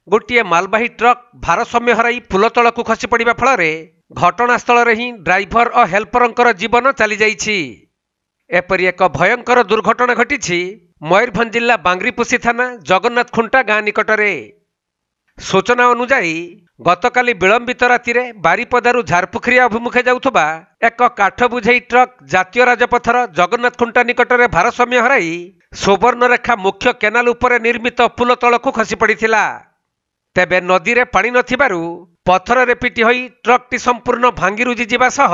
गोटे मालबाही ट्रक भारसाम्य हराई पुल तल को खसी पड़ा फल घटनास्थल ही ड्राइवर और हेल्पर जीवन चली जाइछि। एपरी एक भयंकर दुर्घटना घटी मयूरभंज जिला बांग्रीपुसी थाना जगन्नाथ खुंटा गाँ निकटरे। सूचना अनुसार गतकाली विलंबित राति बारिपदारू झारपुखरी अभिमुखे जाउथबा एक काठ बुझे ट्रक जातीय राजपथर जगन्नाथ खुंटा निकटरे भारसाम्य हराई सुवर्णरेखा मुख्य केनाल उपर निर्मित पुल तल को खसी पड़ा। तेबे नदी रे पानी नथिबारु पथर रे पिटी होई ट्रकटी संपूर्ण भांगी रुजी जिबा सह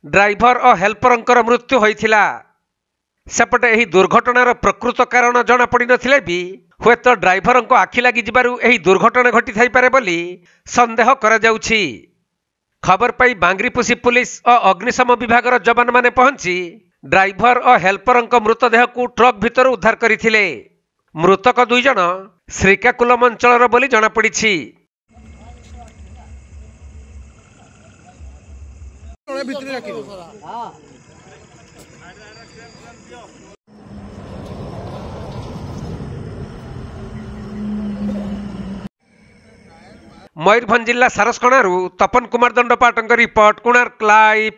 ड्राइवर और हेल्परंकर मृत्यु होइथिला। सेपटे एही दुर्घटनार प्रकृत कारण जना पड़ी नथिले भी हुएत ड्राइवर को आखि लगी जिबारु एही दुर्घटना घटी थाई पारे बोली संदेह करा जाउछि। खबर पाई बांग्रीपुसी पुलिस और अग्निशम विभागर जवान माने पहुंची ड्राइवर और हेल्पर मृतदेह को ट्रक भितर उद्धार करथिले। मृतक दुई जन श्रीकाकुलम अंचलर बोली जना पड़िछि। मयूरभंज जिला सारसकणारू तपन कुमार दंडपाटंक रिपोर्ट, कोणार्क लाइव।